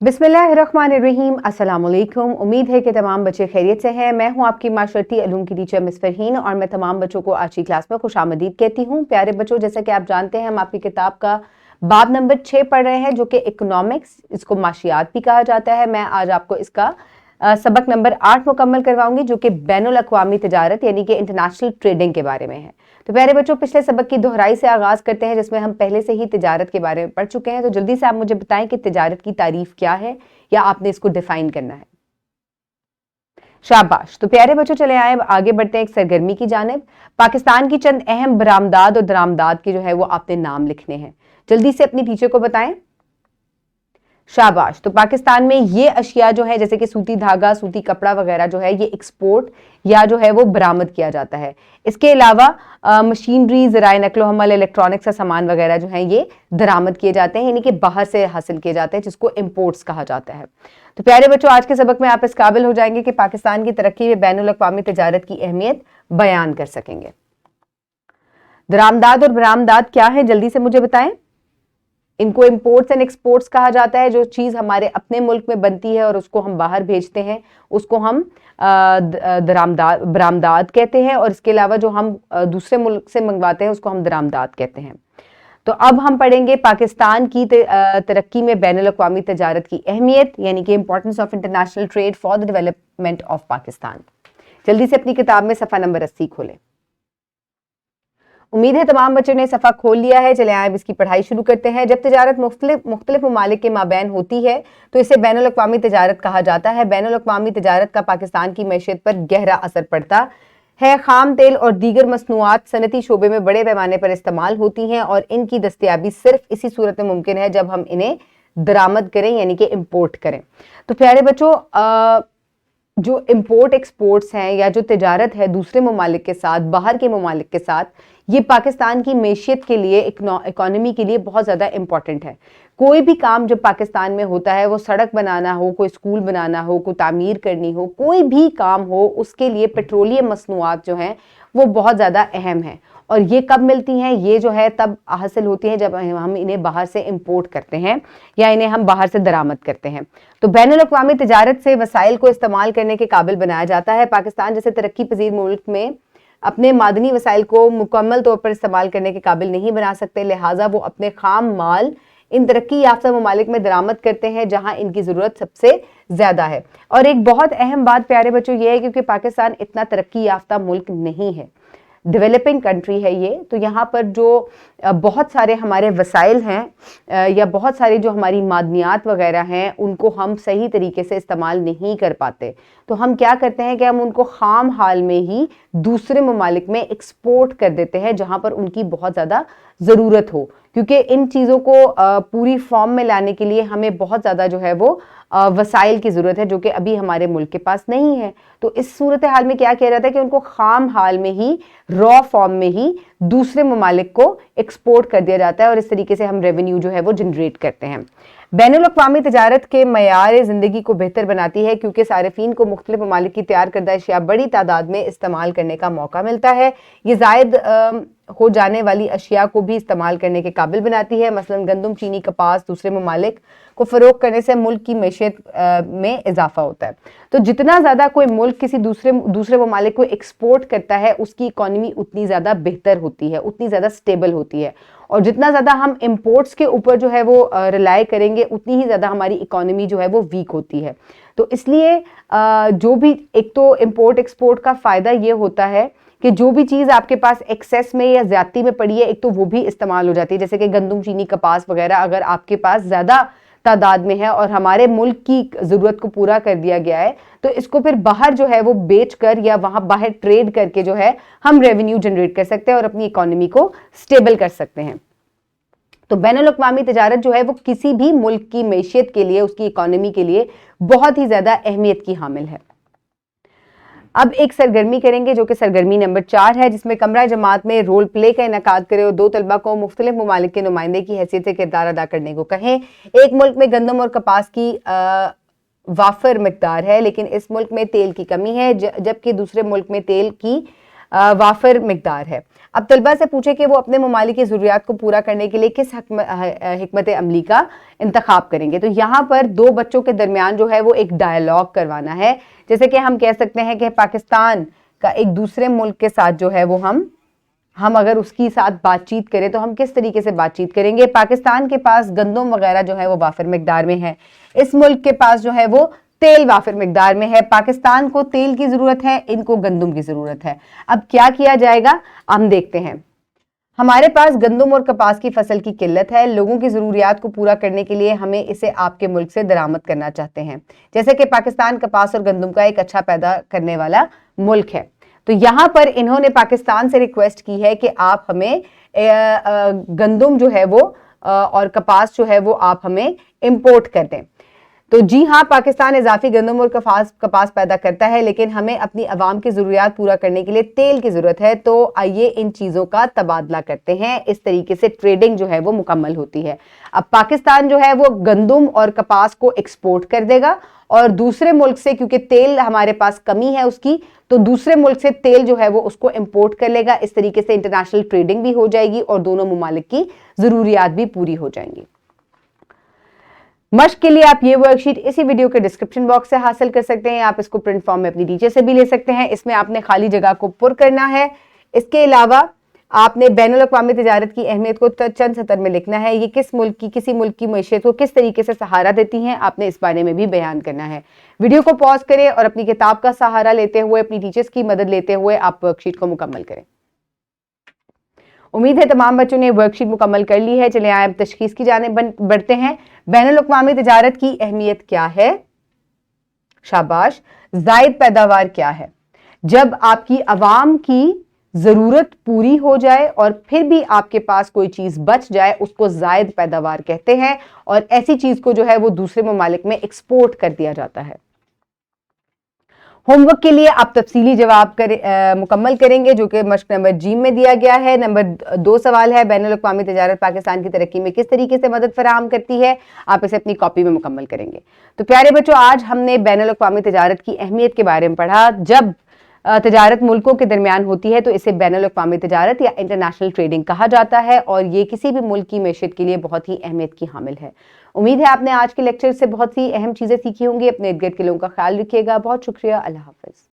बिस्मिल्लाहिर्रहमानिर्रहीम, अस्सलाम वालेकुम। उम्मीद है कि तमाम बच्चे खैरियत से हैं। मैं हूं आपकी माशरती उलूम की टीचर मिस फरहीन और मैं तमाम बच्चों को आज की क्लास में खुशामदीद कहती हूं। प्यारे बच्चों, जैसा कि आप जानते हैं, हम आपकी किताब का बाब नंबर 6 पढ़ रहे हैं, जो कि इकोनॉमिक्स, इसको माशियात भी कहा जाता है। मैं आज आपको इसका सबक नंबर 8 मुकम्मल करवाऊंगी, जो कि बैनुल अक़वामी तिजारत यानी कि इंटरनेशनल ट्रेडिंग के बारे में है। तो प्यारे बच्चों, पिछले सबक की दोहराई से आगाज करते हैं, जिसमें हम पहले से ही तिजारत के बारे में पढ़ चुके हैं। तो जल्दी से आप मुझे बताएं कि तिजारत की तारीफ क्या है, या आपने इसको डिफाइन करना है। शाबाश। तो प्यारे बच्चों, चले आए, आगे बढ़ते हैं एक सरगर्मी की जानिब। पाकिस्तान की चंद अहम बरामदात और दरामदात के जो है वो आपने नाम लिखने हैं। जल्दी से अपनी टीचर को बताएं। शाबाश। तो पाकिस्तान में ये अशिया जो है, जैसे कि सूती धागा, सूती कपड़ा वगैरह जो है, ये एक्सपोर्ट या जो है वो बरामद किया जाता है। इसके अलावा मशीनरी, ज़राए नक्लो हमल, इलेक्ट्रॉनिक्स का सामान वगैरह जो है ये दरामद किए जाते हैं, यानी कि बाहर से हासिल किए जाते हैं, जिसको इम्पोर्ट्स कहा जाता है। तो प्यारे बच्चों, आज के सबक में आप इस काबिल हो जाएंगे कि पाकिस्तान की तरक्की में बैनुल अक़वामी तिजारत की अहमियत बयान कर सकेंगे। दरामदात और बरामदात क्या है, जल्दी से मुझे बताएं। इनको इंपोर्ट्स एंड एक्सपोर्ट्स कहा जाता है। जो चीज़ हमारे अपने मुल्क में बनती है और उसको हम बाहर भेजते हैं, उसको हम बरामदात कहते हैं, और इसके अलावा जो हम दूसरे मुल्क से मंगवाते हैं उसको हम दरामदात कहते हैं। तो अब हम पढ़ेंगे पाकिस्तान की तरक्की में बैनुल अक़वामी तिजारत की अहमियत, यानी कि importance of international trade for the development of Pakistan. जल्दी से अपनी किताब में सफ़ा नंबर 80 खोलें। उम्मीद है तमाम बच्चों ने सफ़ा खोल लिया है। चले आए, इसकी पढ़ाई शुरू करते हैं। जब तिजारत मुख्तलिफ ममालिक के माबैन होती है तो इसे बैनुल अक़वामी तिजारत कहा जाता है। बैनुल अक़वामी तिजारत का पाकिस्तान की मैशियत पर गहरा असर पड़ता है। खाम तेल और दीगर मसनूआत सनती शोबे में बड़े पैमाने पर इस्तेमाल होती हैं, और इनकी दस्तयाबी सिर्फ इसी सूरत में मुमकिन है जब हम इन्हें दरामद करें, यानी कि इम्पोर्ट करें। तो प्यारे बच्चों, जो इम्पोर्ट एक्सपोर्ट्स हैं या जो तिजारत है दूसरे ममालिक के साथ, बाहर के ममालिक के साथ, ये पाकिस्तान की मैशियत के लिए, इकोनॉमी के लिए बहुत ज़्यादा इम्पॉर्टेंट है। कोई भी काम जब पाकिस्तान में होता है, वो सड़क बनाना हो, कोई स्कूल बनाना हो, कोई तामीर करनी हो, कोई भी काम हो, उसके लिए पेट्रोलियम मसनूआत जो हैं वो बहुत ज़्यादा अहम है। और ये कब मिलती हैं, ये जो है तब हासिल होती हैं जब हम इन्हें बाहर से इंपोर्ट करते हैं या इन्हें हम बाहर से दरामद करते हैं। तो बैनुल अक़वामी तिजारत से वसाइल को इस्तेमाल करने के काबिल बनाया जाता है। पाकिस्तान जैसे तरक्की पजीर मुल्क में अपने मादनी वसाइल को मुकम्मल तौर पर इस्तेमाल करने के काबिल नहीं बना सकते, लिहाजा वो अपने खाम माल इन तरक्की याफ्ता ममालिक में दरामद करते हैं जहां इनकी ज़रूरत सबसे ज़्यादा है। और एक बहुत अहम बात प्यारे बच्चों ये है, क्योंकि पाकिस्तान इतना तरक्की याफ्ता मुल्क नहीं है, डेवलपिंग कंट्री है ये, तो यहाँ पर जो बहुत सारे हमारे वसाइल हैं या बहुत सारी जो हमारी मादनियात वगैरह हैं, उनको हम सही तरीके से इस्तेमाल नहीं कर पाते। तो हम क्या करते हैं कि हम उनको खाम हाल में ही दूसरे ममालिक में एक्सपोर्ट कर देते हैं जहाँ पर उनकी बहुत ज़्यादा ज़रूरत हो, क्योंकि इन चीज़ों को पूरी फॉर्म में लाने के लिए हमें बहुत ज़्यादा जो है वो वसाइल की ज़रूरत है, जो कि अभी हमारे मुल्क के पास नहीं है। तो इस सूरत हाल में क्या किया जाता है कि उनको खाम हाल में ही, रॉ फॉर्म में ही दूसरे ममालिक को एक्सपोर्ट कर दिया जाता है, और इस तरीके से हम रेवेन्यू जो है वो जनरेट करते हैं। बैनुल अक़वामी तिजारत के मयार ज़िंदगी को बेहतर बनाती है, क्योंकि सारिफीन को मुख्तलिफ ममालिक की तैयार करदा अशिया बड़ी तादाद में इस्तेमाल करने का मौका मिलता है। ये ज़ायद हो जाने वाली अशिया को भी इस्तेमाल करने के काबिल बनाती है। मसलन गंदम, चीनी, कपास दूसरे ममालिक को फ़रोग़ करने से मुल्क की मैशियत में इजाफा होता है। तो जितना ज़्यादा कोई मुल्क किसी दूसरे ममालिक को एक्सपोर्ट करता है, उसकी इकॉनमी उतनी ज़्यादा बेहतर होती है, उतनी ज़्यादा स्टेबल होती है। और जितना ज़्यादा हम इम्पोर्ट्स के ऊपर जो है वो रिलाई करेंगे, उतनी ही ज़्यादा हमारी इकॉनमी जो है वो वीक होती है। तो इसलिए जो भी, एक तो इम्पोर्ट एक्सपोर्ट का फ़ायदा ये होता है कि जो भी चीज़ आपके पास एक्सेस में या ज़्यादती में पड़ी है, एक तो वो भी इस्तेमाल हो जाती है। जैसे कि गंदम, चीनी, कपास वगैरह अगर आपके पास ज़्यादा तादाद में है और हमारे मुल्क की ज़रूरत को पूरा कर दिया गया है, तो इसको फिर बाहर जो है वो बेच कर या वहाँ बाहर ट्रेड करके जो है हम रेवेन्यू जनरेट कर सकते हैं और अपनी इकॉनमी को स्टेबल कर सकते हैं। तो बैनुल अक़वामी तिजारत जो है वो किसी भी मुल्क की मैशियत के लिए, उसकी इकॉनमी के लिए बहुत ही ज़्यादा अहमियत की हामिल है। अब एक सरगर्मी करेंगे जो कि सरगर्मी नंबर 4 है, जिसमें कमरा जमात में रोल प्ले का इनकाद करें और 2 तलबा को मुख्तलिफ ममालिक के नुमाइंदे की हैसियत से किरदार अदा करने को कहें। एक मुल्क में गंदम और कपास की वाफर मकदार है, लेकिन इस मुल्क में तेल की कमी है, जबकि दूसरे मुल्क में तेल की वाफिर मिकदार है। अब तलबा से पूछे कि वो अपने ममालिक की ज़रूरियात को पूरा करने के लिए किस हिकमत अमली का इंतखाब करेंगे। तो यहाँ पर दो बच्चों के दरमियान जो है वो एक डायलॉग करवाना है। जैसे कि हम कह सकते हैं कि पाकिस्तान का एक दूसरे मुल्क के साथ जो है वो हम अगर उसकी साथ बातचीत करें तो हम किस तरीके से बातचीत करेंगे। पाकिस्तान के पास गंदम वगैरह जो है वो वाफिर मिकदार में है, इस मुल्क के पास जो है वो तेल वाफिर मिकदार में है। पाकिस्तान को तेल की जरूरत है, इनको गंदम की जरूरत है। अब क्या किया जाएगा हम देखते हैं। हमारे पास गंदम और कपास की फसल की किल्लत है, लोगों की ज़रूरियात को पूरा करने के लिए हमें इसे आपके मुल्क से दरामद करना चाहते हैं। जैसे कि पाकिस्तान कपास और गंदम का एक अच्छा पैदा करने वाला मुल्क है, तो यहाँ पर इन्होंने पाकिस्तान से रिक्वेस्ट की है कि आप हमें गंदम जो है वो और कपास जो है वो आप हमें इंपोर्ट कर दें। तो जी हाँ, पाकिस्तान इजाफी गंदम और कपास पैदा करता है, लेकिन हमें अपनी आवाम की ज़रूरियात पूरा करने के लिए तेल की ज़रूरत है। तो आइए इन चीज़ों का तबादला करते हैं। इस तरीके से ट्रेडिंग जो है वो मुकम्मल होती है। अब पाकिस्तान जो है वो गंदम और कपास को एक्सपोर्ट कर देगा और दूसरे मुल्क से, क्योंकि तेल हमारे पास कमी है उसकी, तो दूसरे मुल्क से तेल जो है वो उसको इंपोर्ट कर लेगा। इस तरीके से इंटरनेशनल ट्रेडिंग भी हो जाएगी और दोनों ममालिक की ज़रूरियात भी पूरी हो जाएंगी। मश्क के लिए आप ये वर्कशीट इसी वीडियो के डिस्क्रिप्शन बॉक्स से हासिल कर सकते हैं। आप इसको प्रिंट फॉर्म में अपनी टीचर से भी ले सकते हैं। इसमें आपने खाली जगह को पुर करना है। इसके अलावा आपने बैनुल अक़वामी तिजारत की अहमियत को चंद सतर में लिखना है। ये किसी मुल्क की मईशत को किस तरीके से सहारा देती हैं, आपने इस बारे में भी बयान करना है। वीडियो को पॉज करें और अपनी किताब का सहारा लेते हुए, अपनी टीचर्स की मदद लेते हुए आप वर्कशीट को मुकम्मल करें। उम्मीद है तमाम बच्चों ने वर्कशीट मुकम्मल कर ली है। चलिए आप तशखीस की जानिब बढ़ते हैं। बैनुल अक़वामी तिजारत की अहमियत क्या है? शाबाश। जायद पैदावार क्या है? जब आपकी आवाम की जरूरत पूरी हो जाए और फिर भी आपके पास कोई चीज बच जाए, उसको जायद पैदावार कहते हैं और ऐसी चीज को जो है वो दूसरे ममालिक में एक्सपोर्ट कर दिया जाता है। होमवर्क के लिए आप तफसीली जवाब मुकम्मल करेंगे जो कि मश्क नंबर जी में दिया गया है। नंबर 2 सवाल है, बैनुल अक़वामी तिजारत पाकिस्तान की तरक्की में किस तरीके से मदद फराहम करती है? आप इसे अपनी कॉपी में मुकम्मल करेंगे। तो प्यारे बच्चों, आज हमने बैनुल अक़वामी तिजारत की अहमियत के बारे में पढ़ा। जब तिजारत मुल्कों के दरमियान होती है तो इसे बैनुल अक़वामी तिजारत या इंटरनेशनल ट्रेडिंग कहा जाता है और ये किसी भी मुल्क की मैशत के लिए बहुत ही अहमियत की हामिल है। उम्मीद है आपने आज के लेक्चर से बहुत सी अहम चीज़ें सीखी होंगी। अपने इर्द गिर्द के लोगों का ख्याल रखिएगा। बहुत शुक्रिया। अल्लाह हाफ़िज़।